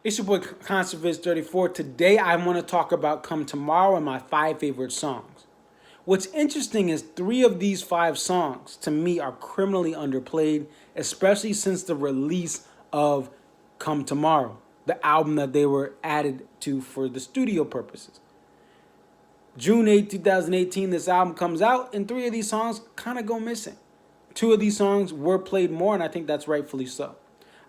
It's your boy Conserviz34. Today I want to talk about Come Tomorrow and my 5 favorite songs. What's interesting is 3 of these 5 songs to me are criminally underplayed, especially since the release of Come Tomorrow, the album that they were added to for the studio purposes. June 8th, 2018, this album comes out, and 3 of these songs kind of go missing. 2 of these songs were played more, and I think that's rightfully so.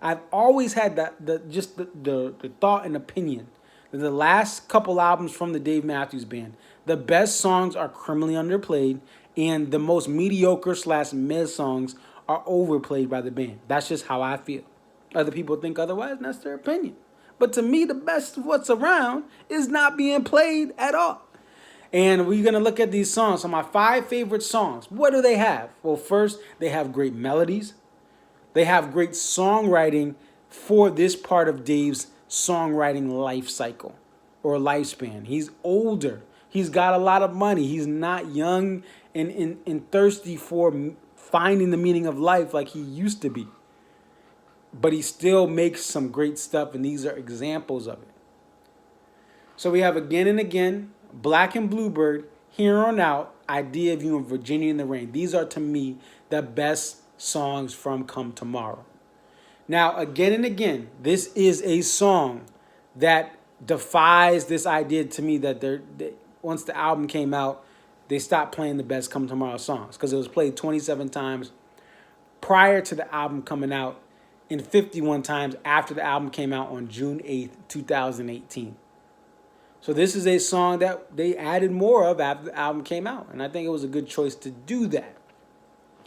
I've always had the thought and opinion that the last couple albums from the Dave Matthews Band, the best songs are criminally underplayed, and the most mediocre slash mid songs are overplayed by the band. That's just how I feel. Other people think otherwise, and that's their opinion. But to me, the best of what's around is not being played at all. And we're going to look at these songs. So my 5 favorite songs, what do they have? Well, first, they have great melodies. They have great songwriting for this part of Dave's songwriting life cycle or lifespan. He's older. He's got a lot of money. He's not young and thirsty for finding the meaning of life like he used to be. But he still makes some great stuff, and these are examples of it. So we have Again and Again, Black and Bluebird, Here on Out, Idea of You, and Virginia in the Rain. These are, to me, the best songs from Come Tomorrow. Now, Again and Again, this is a song that defies this idea to me that once the album came out, they stopped playing the best Come Tomorrow songs because it was played 27 times prior to the album coming out and 51 times after the album came out on June 8th, 2018. So this is a song that they added more of after the album came out, and I think it was a good choice to do that.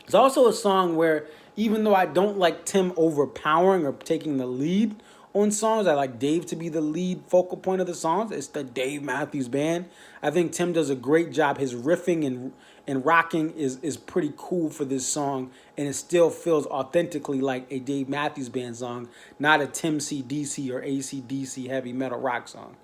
It's also a song where, even though I don't like Tim overpowering or taking the lead on songs, I like Dave to be the lead focal point of the songs. It's the Dave Matthews Band. I think Tim does a great job. His riffing and rocking is pretty cool for this song, and it still feels authentically like a Dave Matthews Band song, not a Tim CDC or AC/DC heavy metal rock song.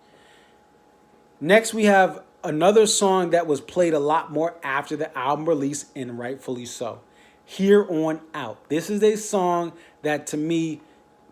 Next, we have another song that was played a lot more after the album release, and rightfully so. Here on Out. This is a song that, to me,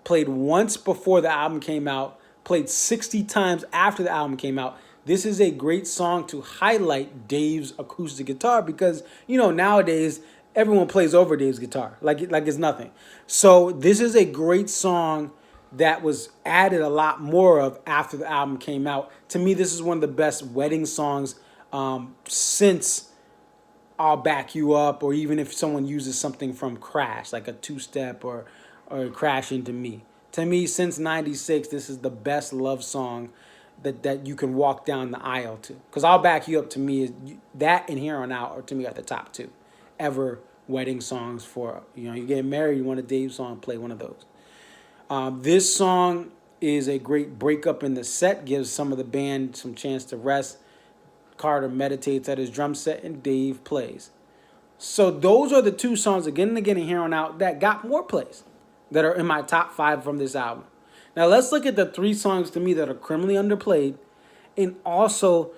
played once before the album came out, played 60 times after the album came out. This is a great song to highlight Dave's acoustic guitar because, nowadays, everyone plays over Dave's guitar like it's nothing. So this is a great song that was added a lot more of after the album came out. To me, this is one of the best wedding songs since I'll Back You Up, or even if someone uses something from Crash, like a two-step or Crash Into Me. To me, since 96, this is the best love song that you can walk down the aisle to. Because I'll Back You Up, to me, is that and Here on Out are, to me, at the top 2 ever wedding songs for, you're getting married, you want a Dave song, play one of those. This song is a great breakup in the set, gives some of the band some chance to rest. Carter meditates at his drum set, and Dave plays. So those are the 2 songs, Again and Again and Here on Out, that got more plays, that are in my top 5 from this album. Now let's look at the 3 songs to me that are criminally underplayed, and also,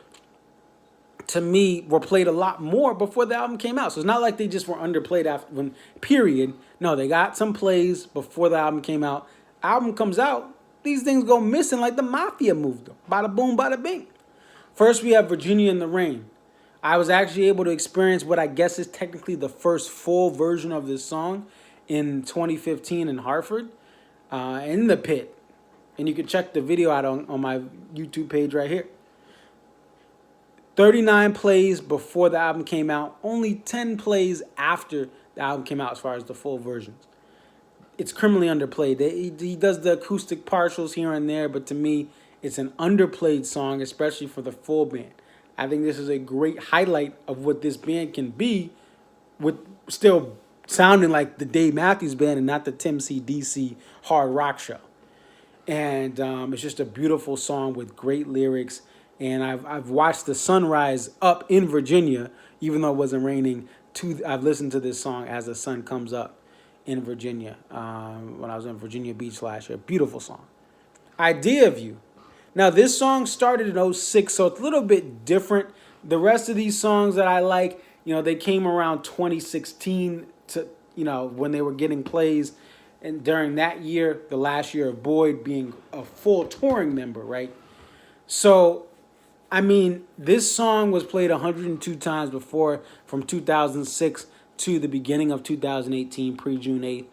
to me, were played a lot more before the album came out. So it's not like they just were underplayed after, period. No, they got some plays before the album came out. Album comes out, these things go missing like the mafia moved them. Bada boom, bada bing. First, we have Virginia in the Rain. I was actually able to experience what I guess is technically the first full version of this song in 2015 in Hartford, in the pit. And you can check the video out on my YouTube page right here. 39 plays before the album came out, only 10 plays after the album came out as far as the full versions. It's criminally underplayed. He does the acoustic partials here and there, but to me, it's an underplayed song, especially for the full band. I think this is a great highlight of what this band can be, with still sounding like the Dave Matthews Band and not the Tim CDC hard rock show. And it's just a beautiful song with great lyrics. And I've watched the sunrise up in Virginia, even though it wasn't raining. I've listened to this song as the sun comes up in Virginia when I was in Virginia Beach last year. Beautiful song. Idea of You. Now, this song started in 06, so it's a little bit different. The rest of these songs that I like, they came around 2016 to, when they were getting plays. And during that year, the last year of Boyd being a full touring member, right? So, I mean, this song was played 102 times before, from 2006 to the beginning of 2018, pre June 8th.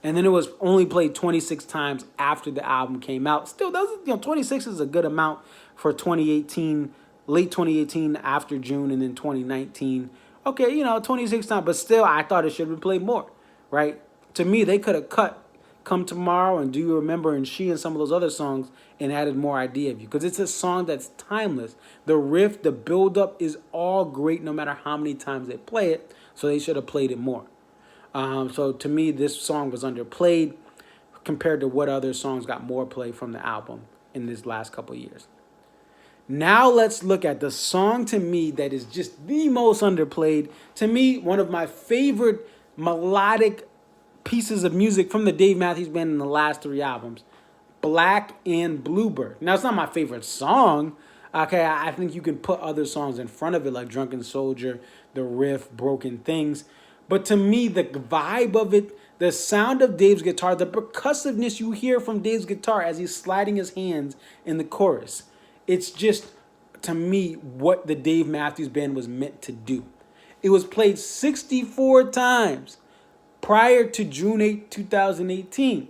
And then it was only played 26 times after the album came out. Still, 26 is a good amount for 2018, late 2018 after June, and then 2019. Okay, 26 times, but still, I thought it should have been played more, right? To me, they could have cut Come Tomorrow and Do You Remember and She and some of those other songs and added more Idea of You, because it's a song that's timeless. The riff, the build up is all great no matter how many times they play it, so they should have played it more. So to me, this song was underplayed compared to what other songs got more play from the album in this last couple years. Now let's look at the song to me that is just the most underplayed. To me, one of my favorite melodic pieces of music from the Dave Matthews Band in the last three albums, Black and Bluebird. Now, it's not my favorite song. Okay, I think you can put other songs in front of it, like Drunken Soldier, the riff, Broken Things. But to me, the vibe of it, the sound of Dave's guitar, the percussiveness you hear from Dave's guitar as he's sliding his hands in the chorus, it's just, to me, what the Dave Matthews Band was meant to do. It was played 64 times prior to June 8, 2018.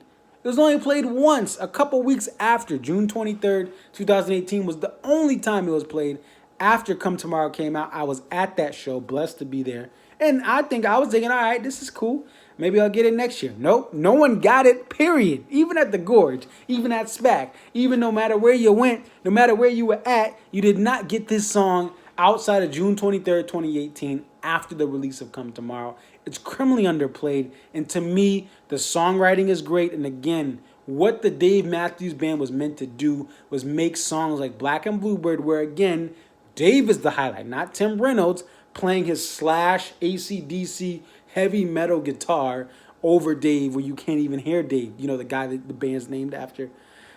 It was only played once, a couple weeks after. June 23rd, 2018 was the only time it was played after Come Tomorrow came out. I was at that show, blessed to be there. And I was thinking, all right, this is cool. Maybe I'll get it next year. Nope, no one got it, period. Even at the Gorge, even at SPAC, even no matter where you went, no matter where you were at, you did not get this song outside of June 23rd, 2018, after the release of Come Tomorrow. It's criminally underplayed, and to me, the songwriting is great. And again, what the Dave Matthews Band was meant to do was make songs like Black and Bluebird, where again, Dave is the highlight, not Tim Reynolds playing his Slash AC/DC heavy metal guitar over Dave, where you can't even hear Dave, the guy that the band's named after.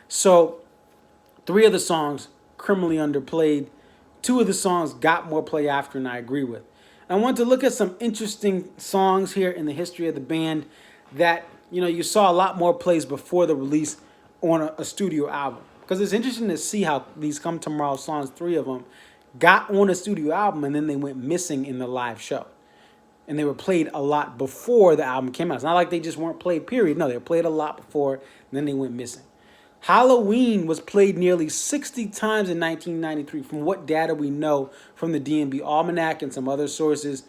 So, three of the songs criminally underplayed. Two of the songs got more play after, and I agree with. I want to look at some interesting songs here in the history of the band that, you saw a lot more plays before the release on a studio album. Because it's interesting to see how these Come Tomorrow songs, three of them, got on a studio album and then they went missing in the live show. And they were played a lot before the album came out. It's not like they just weren't played, period. No, they were played a lot before, and then they went missing. Halloween was played nearly 60 times in 1993, from what data we know from the D&B Almanac and some other sources.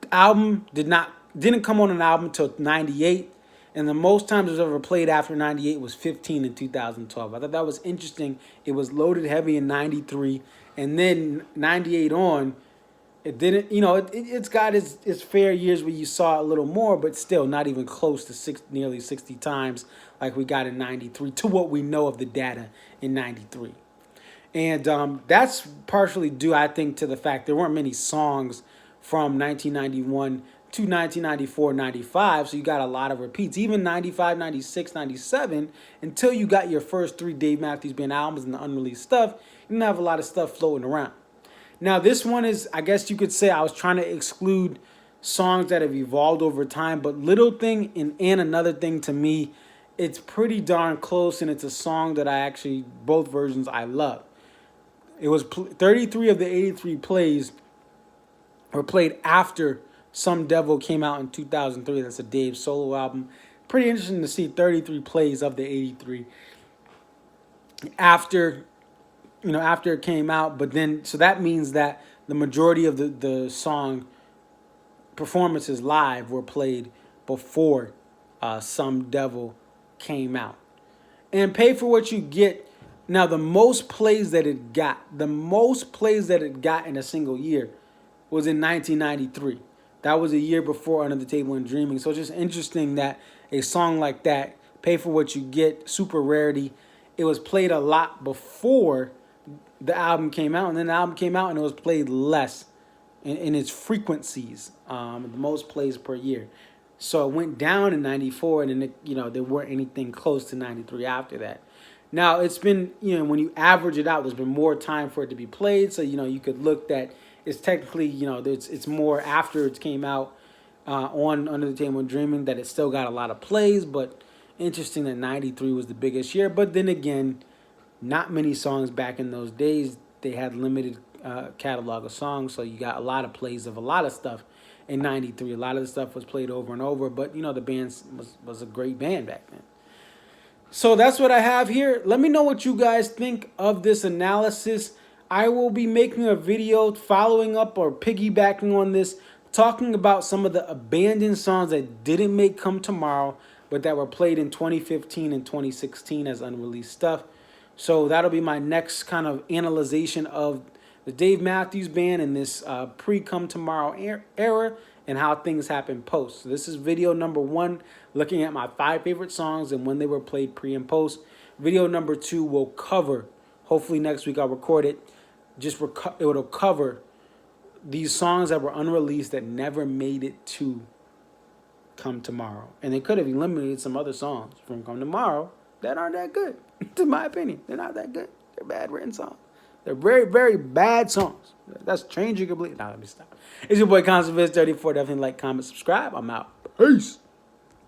The album didn't come on an album until 98, and the most times it was ever played after 98 was 15 in 2012. I thought that was interesting. It was loaded heavy in 93, and then 98 on, it didn't, it's got its fair years where you saw a little more, but still not even close to nearly 60 times like we got in 93, to what we know of the data in 93. And that's partially due, I think, to the fact there weren't many songs from 1991 to 1994, 95, so you got a lot of repeats. Even 95, 96, 97, until you got your first three Dave Matthews Band albums and the unreleased stuff, you didn't have a lot of stuff floating around. Now, this one is, I guess you could say, I was trying to exclude songs that have evolved over time, but Little Thing and Another Thing, to me, it's pretty darn close, and it's a song that both versions I love. It was 33 of the 83 plays were played after Some Devil came out in 2003. That's a Dave solo album. Pretty interesting to see 33 plays of the 83 after it came out. But then, so that means that the majority of the song performances live were played before Some Devil came out. And Pay For What You Get, now the most plays that it got in a single year was in 1993. That was a year before Under the Table and Dreaming. So it's just interesting that a song like that, Pay For What You Get, super rarity, it was played a lot before the album came out, and then the album came out and it was played less in its frequencies, the most plays per year. So it went down in 94, and then there weren't anything close to 93 after that. Now, it's been, when you average it out, there's been more time for it to be played. So, you could look that it's technically, it's more after it came out. on Under the Table Dreaming, that it still got a lot of plays, but interesting that 93 was the biggest year. But then again, not many songs back in those days. They had limited catalog of songs, so you got a lot of plays of a lot of stuff in 93. A lot of the stuff was played over and over, but the band was a great band back then. So that's what I have here. Let me know what you guys think of this analysis. I will be making a video following up or piggybacking on this, talking about some of the abandoned songs that didn't make Come Tomorrow, but that were played in 2015 and 2016 as unreleased stuff. So that'll be my next kind of analyzation of the Dave Matthews Band in this pre-Come Tomorrow era and how things happen post. So this is video number 1, looking at my 5 favorite songs and when they were played pre and post. Video number 2 will cover, hopefully next week I'll record it, it'll cover these songs that were unreleased that never made it to Come Tomorrow. And they could have eliminated some other songs from Come Tomorrow that aren't that good, in my opinion. They're not that good. They're bad written songs. They're very, very bad songs. That's changing completely. Now let me stop. It's your boy Conservative 34. Definitely like, comment, subscribe. I'm out. Peace.